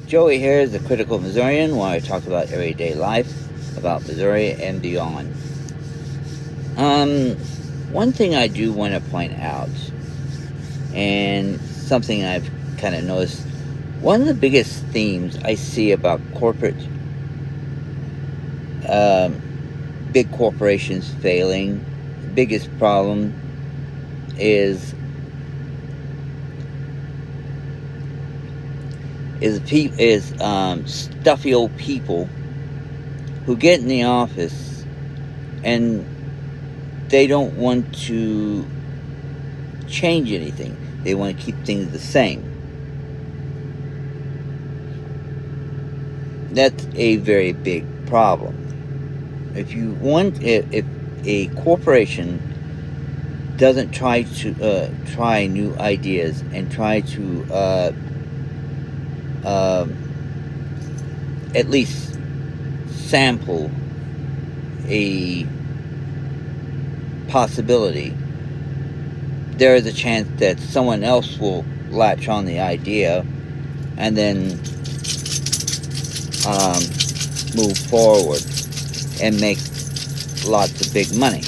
Joey here is the Critical Missourian, where I talk about everyday life, about Missouri and beyond. Um, One thing I do want to point out, and something I've kind of noticed, one of the biggest themes I see about um, big corporations failing, the biggest problem is stuffy old people who get in the office and they don't want to change anything. They want to keep things the same. That's a very big problem. If a corporation doesn't try new ideas and try to at least sample a possibility, there is a chance that someone else will latch on the idea and then move forward and make lots of big money.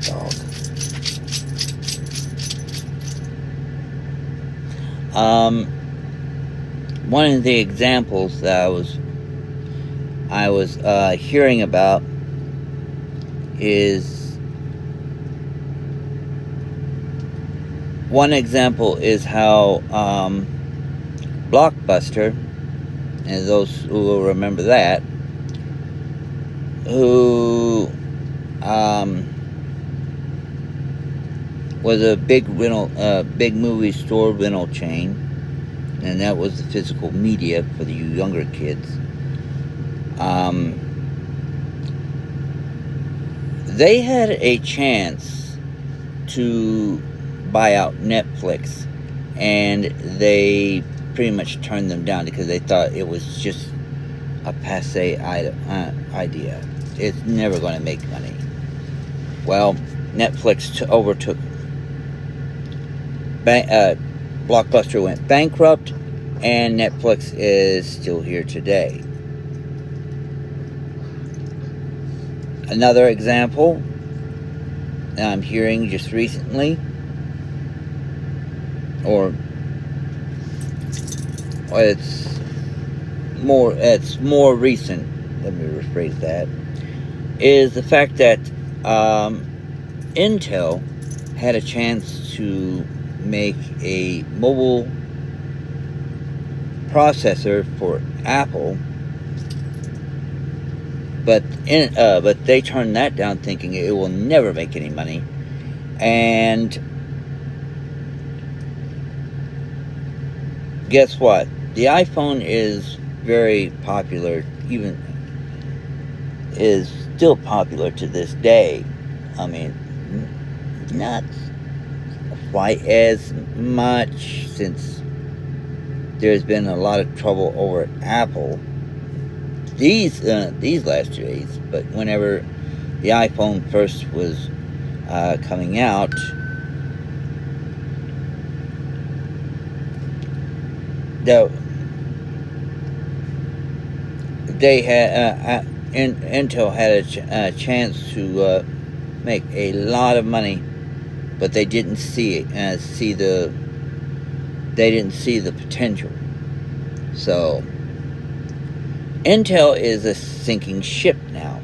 Dog. One of the examples that I was hearing about is how Blockbuster, and those who will remember that, who was a big movie store rental chain, and that was the physical media for the younger kids. They had a chance to buy out Netflix, and they pretty much turned them down because they thought it was just a passe idea. It's never going to make money. Well, Netflix overtook. Blockbuster went bankrupt, and Netflix is still here today. Another example that I'm hearing just recently, or it's more recent, let me rephrase that, is the fact that Intel had a chance to make a mobile processor for Apple, but they turned that down, thinking it will never make any money. And guess what? The iPhone is very popular, is still popular to this day. I mean, not quite as much, since there's been a lot of trouble over at Apple these last days. But whenever the iPhone first was coming out, they had Intel had a chance to make a lot of money, but they didn't see the potential. So Intel is a sinking ship now,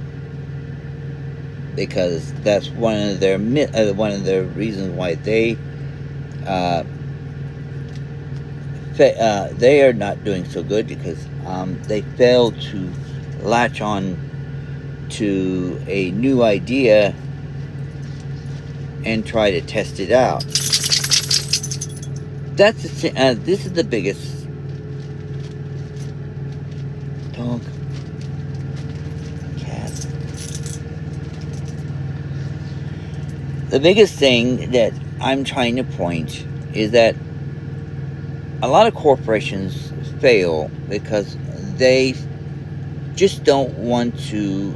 because that's one of their reasons why they are not doing so good, because they failed to latch on to a new idea and try to test it out. This is the biggest dog cat. The biggest thing that I'm trying to point is that a lot of corporations fail because they just don't want to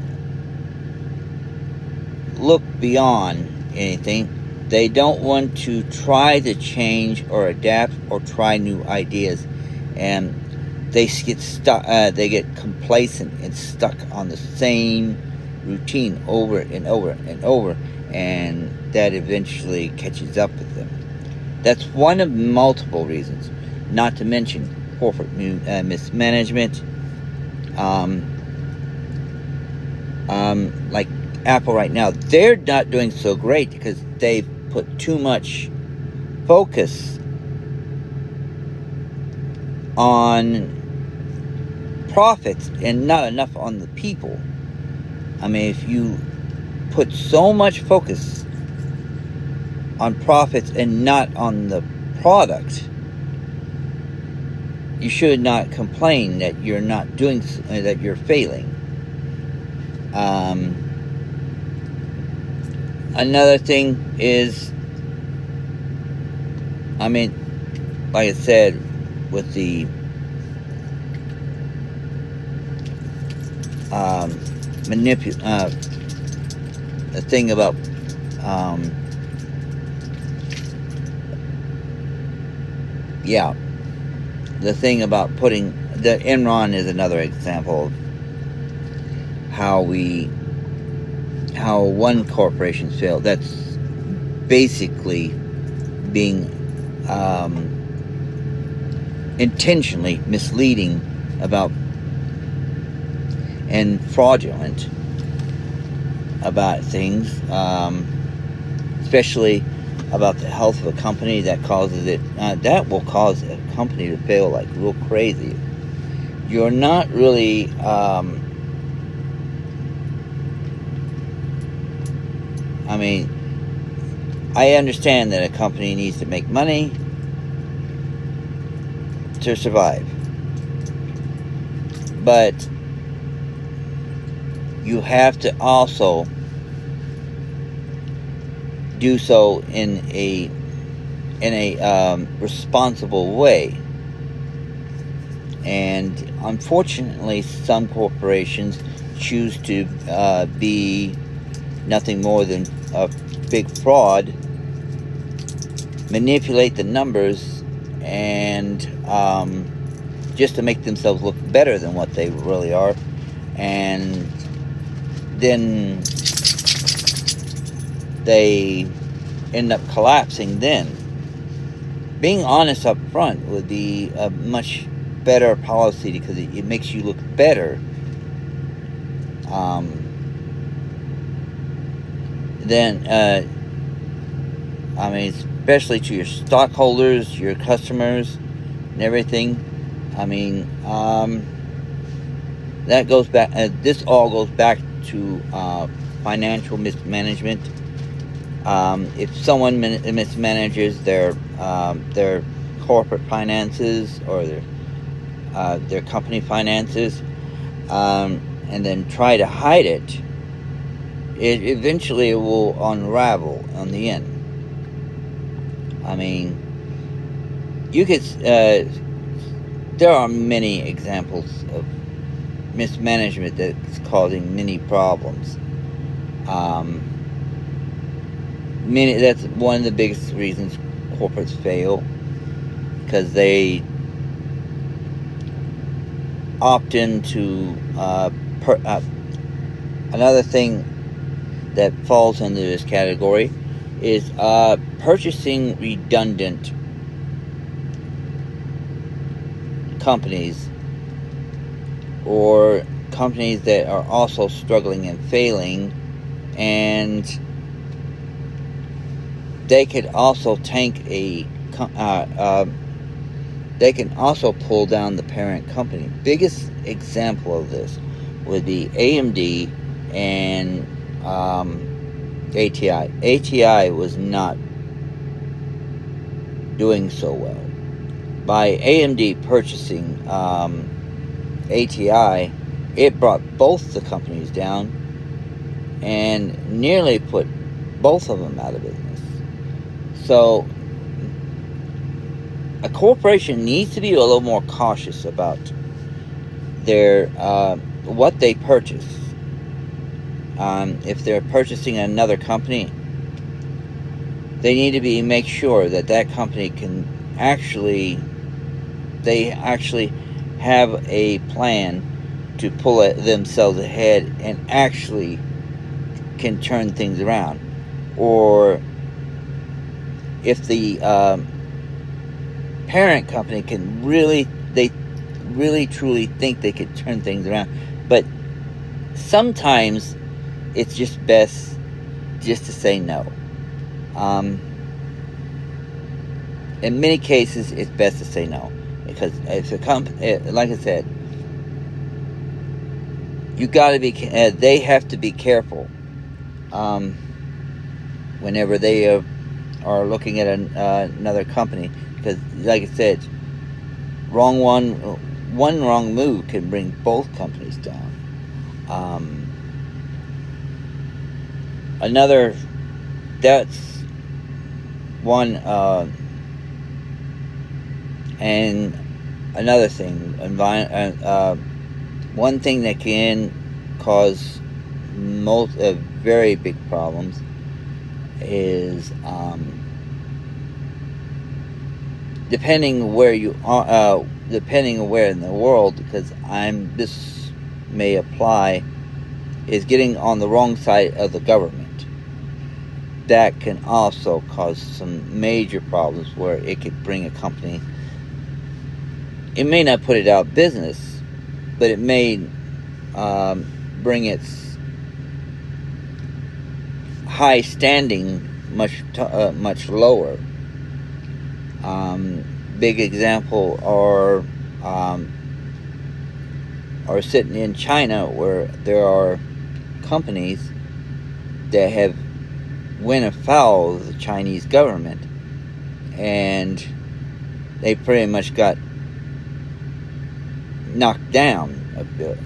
look beyond anything. They don't want to try to change or adapt or try new ideas, and they get stuck. They get complacent and stuck on the same routine over and over and over, and that eventually catches up with them. That's one of multiple reasons, not to mention corporate mismanagement. Like Apple right now, they're not doing so great because they've put too much focus on profits and not enough on the people. I mean, if you put so much focus on profits and not on the product, you should not complain that you're not doing, that you're failing. Another thing is, I mean, like I said, with the the thing about the thing about putting the Enron is another example of how one corporation failed. That's basically being intentionally misleading about and fraudulent about things, especially about the health of a company. That causes it. That will cause a company to fail like real crazy. You're not really. I mean, I understand that a company needs to make money to survive, but you have to also do so in a responsible way. And unfortunately, some corporations choose to be nothing more than a big fraud, manipulate the numbers, and just to make themselves look better than what they really are, and then they end up collapsing. Then being honest up front would be a much better policy because it makes you look better. Then I mean, especially to your stockholders, your customers, and everything. I mean, that goes back. This all goes back to financial mismanagement. If someone mismanages their corporate finances or their company finances, and then try to hide it, it eventually will unravel on the end. I mean, you could. There are many examples of mismanagement that's causing many problems. That's one of the biggest reasons corporates fail, because they opt into another thing that falls into this category is purchasing redundant companies, or companies that are also struggling and failing, and they could also tank they can also pull down the parent company. Biggest example of this would be AMD and ATI. ATI was not doing so well. By AMD purchasing ATI, it brought both the companies down and nearly put both of them out of business. So a corporation needs to be a little more cautious about their what they purchase. If they're purchasing another company, they need to be make sure that that company can actually they actually have a plan to pull themselves ahead and actually can turn things around. Or if the parent company can they really truly think they could turn things around. But sometimes it's just best just to say no. In many cases, it's best to say no, because if a company, like I said, you got to be. They have to be careful whenever they are looking at another company, because, like I said, one wrong move can bring both companies down. Another that's one. And another thing, one thing that can cause most very big problems is depending where you are, depending where in the world, because this may apply, is getting on the wrong side of the government. That can also cause some major problems where it could bring a company. It may not put it out of business, but it may bring its high standing much lower. Big example are sitting in China, where there are companies that have went afoul of the Chinese government, and they pretty much got knocked down a bit,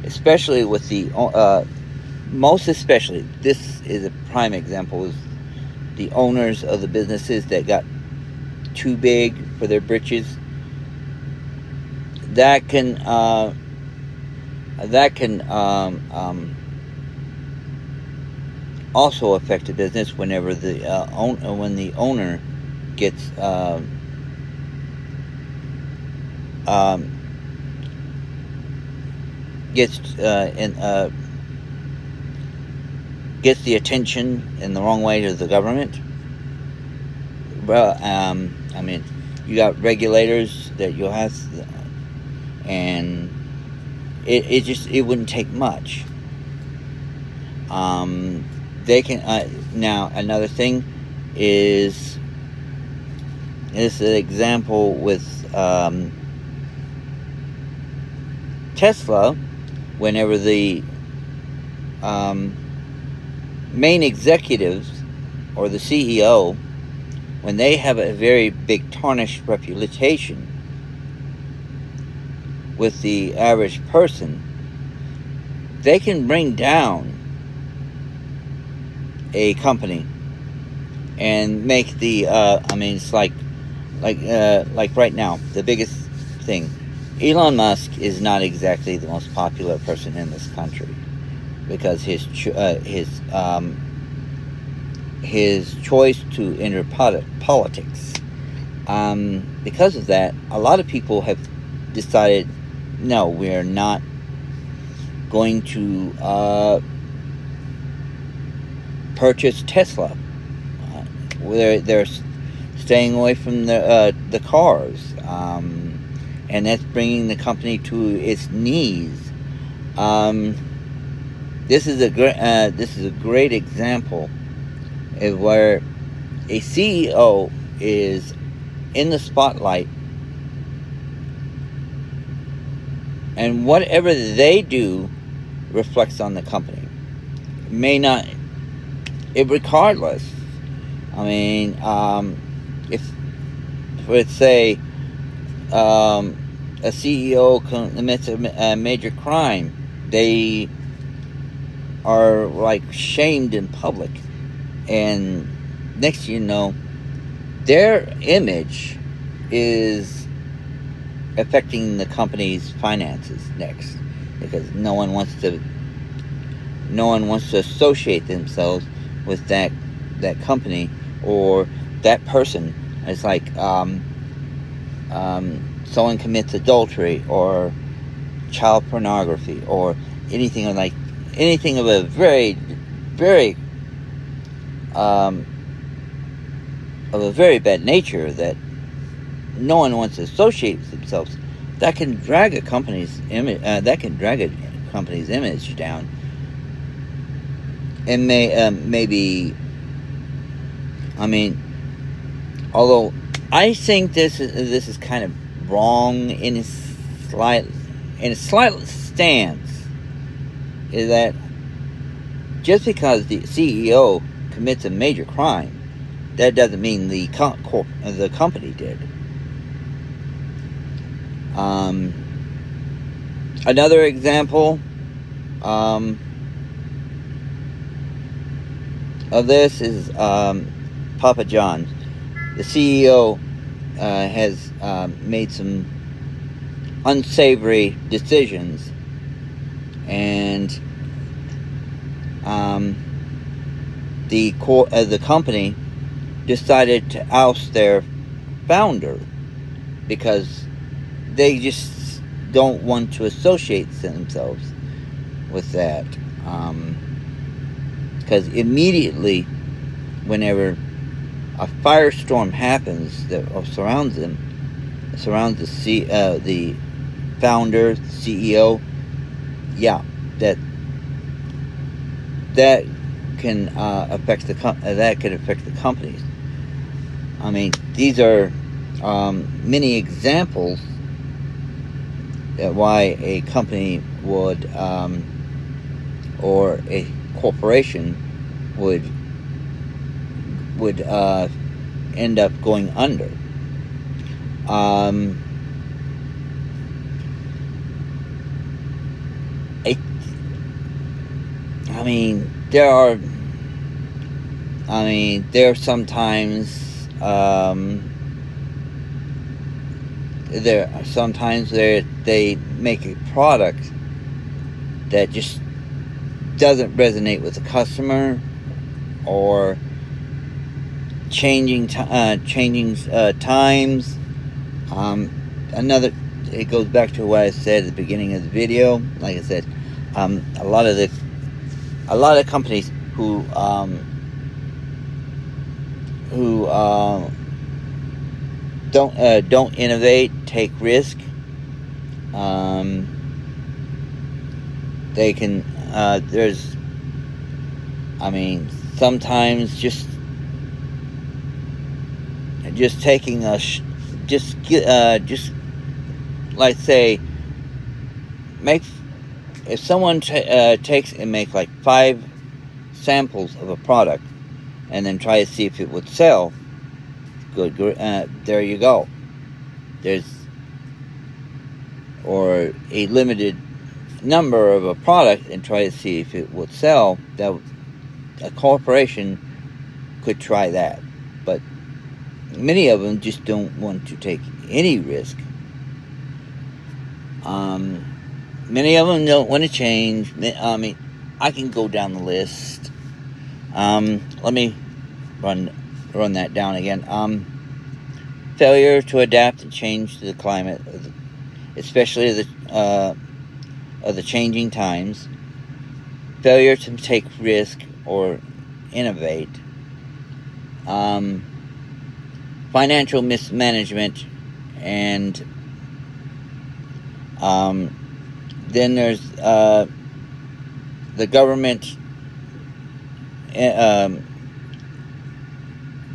especially with the most especially, this is a prime example, is the owners of the businesses that got too big for their britches. That can also affect the business whenever when the owner gets gets the attention in the wrong way to the government. Well, I mean, you got regulators that you'll have, and it wouldn't take much. They can now, another thing is an example with Tesla. Whenever the main executives or the CEO, when they have a very big tarnished reputation with the average person, they can bring down a company and make the it's like right now, the biggest thing, Elon Musk is not exactly the most popular person in this country, because his choice to enter politics. Because of that, a lot of people have decided, no, we're not going to purchase Tesla. They're staying away from the cars, and that's bringing the company to its knees. This is a great example of where a CEO is in the spotlight, and whatever they do reflects on the company. May not, regardless. I mean, if let's say a CEO commits a major crime, they are like shamed in public, and next you know, their image is affecting the company's finances next, because no one wants to associate themselves with that company, or that person. It's like someone commits adultery or child pornography or anything of a very um, of a very bad nature that no one wants to associate with themselves. That can drag a company's image. Down, and maybe. I mean, although I think this is kind of wrong in a slight stance, is that just because the CEO commits a major crime, that doesn't mean the company did. Another example of this is Papa John's. The CEO has made some unsavory decisions, and the company decided to oust their founder because they just don't want to associate themselves with that. Because immediately, whenever a firestorm happens that surrounds the founder, CEO, yeah, that can affect the companies. I mean, these are many examples why a company would or a corporation would end up going under. I mean, there are sometimes they make a product that just doesn't resonate with the customer, or changing times. It goes back to what I said at the beginning of the video. Like I said, a lot of companies who don't innovate, take risk. They can. Sometimes just taking like say, if someone takes and make like 5 samples of a product and then try to see if it would sell, good, there you go. Or a limited number of a product and try to see if it would sell. That a corporation could try that, but many of them just don't want to take any risk. Many of them don't want to change. I mean, I can go down the list. Let me run that down again. Failure to adapt and change to the climate, especially of the changing times. Failure to take risk or innovate. Financial mismanagement, and then there's the government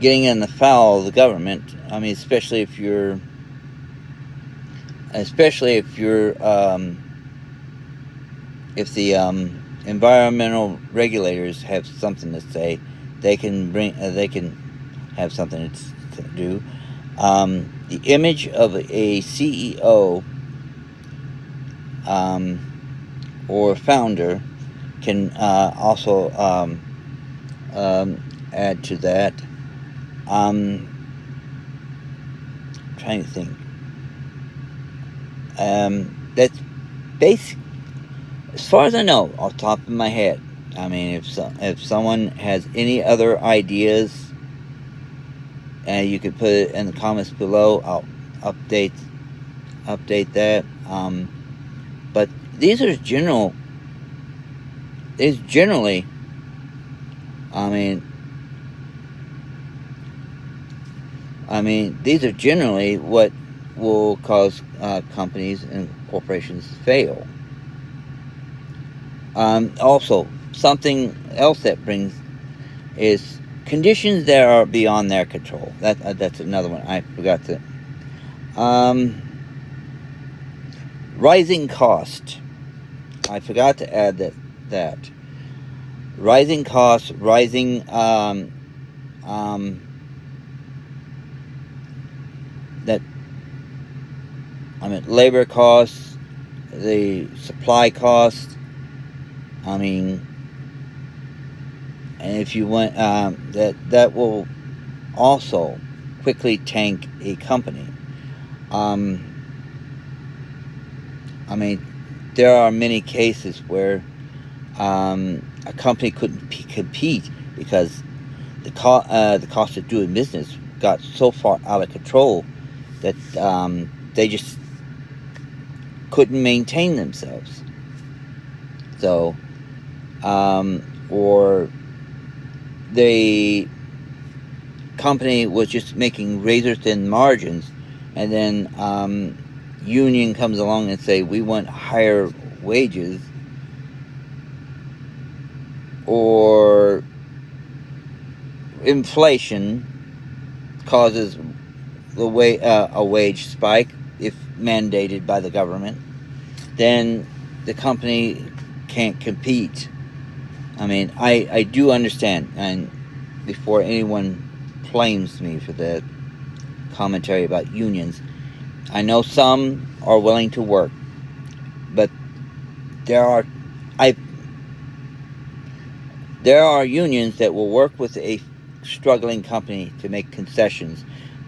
getting in the foul of the government. I mean, especially if you're if the environmental regulators have something to say, they can have something to do. The image of a CEO or founder can also add to that. Trying to think. That's basic. As far as I know, off the top of my head. I mean, if someone has any other ideas, and you could put it in the comments below. I'll update that. But these are general. Is generally, I mean, these are generally what will cause companies and corporations to fail. Also, something else that brings is conditions that are beyond their control. That's another one I forgot to. Rising cost. I forgot to add that rising costs, rising labor costs, the supply costs. And if you want, that will also quickly tank a company. There are many cases where a company couldn't compete because the cost of doing business got so far out of control that they just couldn't maintain themselves. So, or the company was just making razor thin margins, and then union comes along and say, we want higher wages, or inflation causes a wage spike if mandated by the government, then the company can't compete. I do understand, and before anyone blames me for the commentary about unions, I know some are willing to work, but there are unions that will work with a struggling company to make concessions,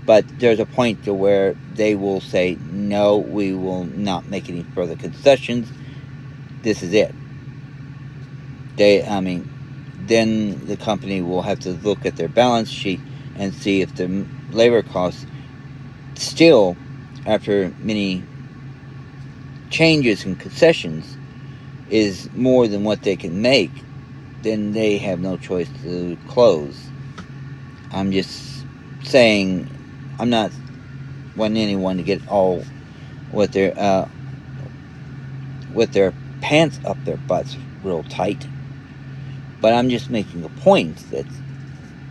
but there's a point to where they will say, no, we will not make any further concessions. This is it. Then the company will have to look at their balance sheet and see if the labor costs still, after many changes and concessions, is more than what they can make. Then they have no choice to close. I'm just saying, I'm not wanting anyone to get all with their pants up their butts real tight. But I'm just making a point that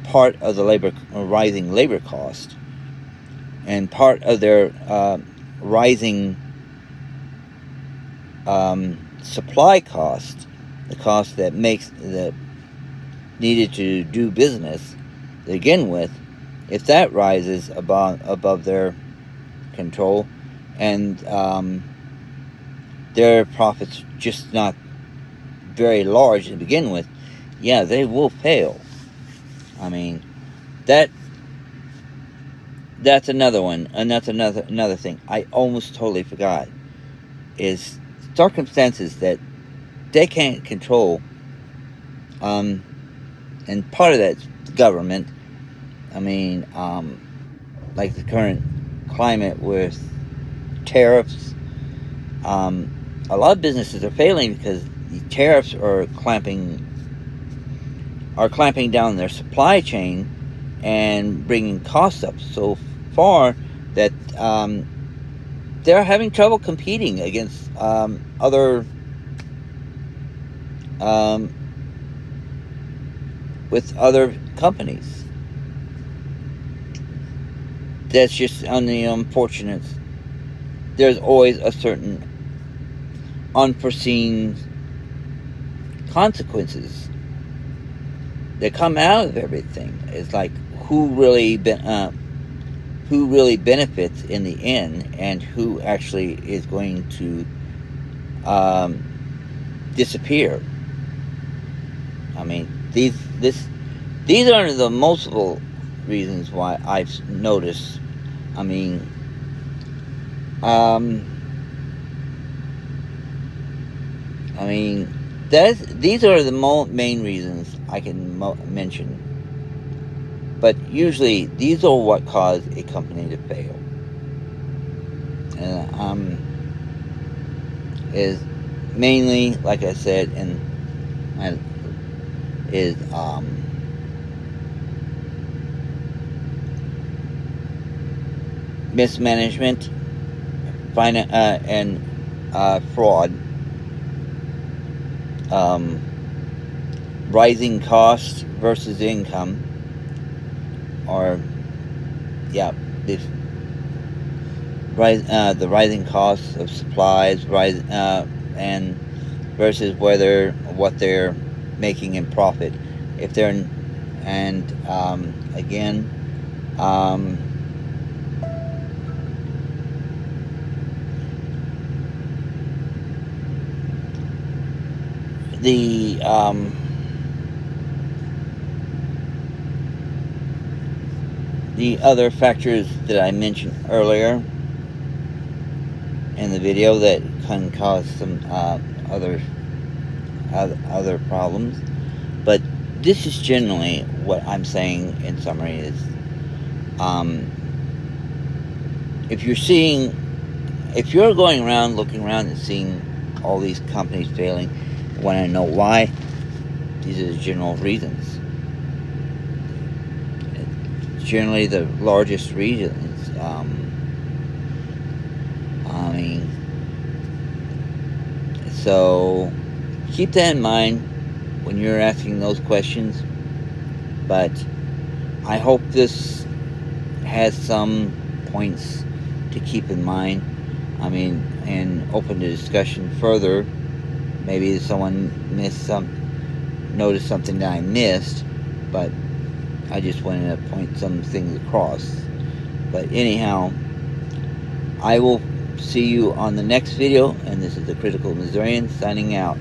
part of the rising labor cost and part of their rising supply cost, the cost that needed to do business to begin with, if that rises above their control, and their profits just not very large to begin with, yeah, they will fail. That's another one, and that's another thing I almost totally forgot, is circumstances that they can't control, and part of that's government. Like the current climate with tariffs. A lot of businesses are failing because the tariffs are clamping down their supply chain and bringing costs up so far that they're having trouble competing against with other companies. That's just on the unfortunate. There's always a certain unforeseen consequences that come out of everything. It's like who really benefits in the end, and who actually is going to disappear. These are the multiple reasons why I've noticed. These are the main reasons I can mention. But usually, these are what cause a company to fail. And is mainly, like I said, is mismanagement, and fraud, um, rising costs versus income, or yeah, this the rising costs of supplies, and versus whether what they're making in profit. If they're and again, um, the other factors that I mentioned earlier in the video that can cause some other problems. But this is generally what I'm saying in summary is, if you're going around looking around and seeing all these companies failing, want to know why, these are the general reasons. Generally the largest reasons. I mean, so keep that in mind when you're asking those questions. But I hope this has some points to keep in mind. I mean, and open the discussion further. Maybe someone noticed something that I missed, but I just wanted to point some things across. But anyhow, I will see you on the next video, and this is the Critical Missourian signing out.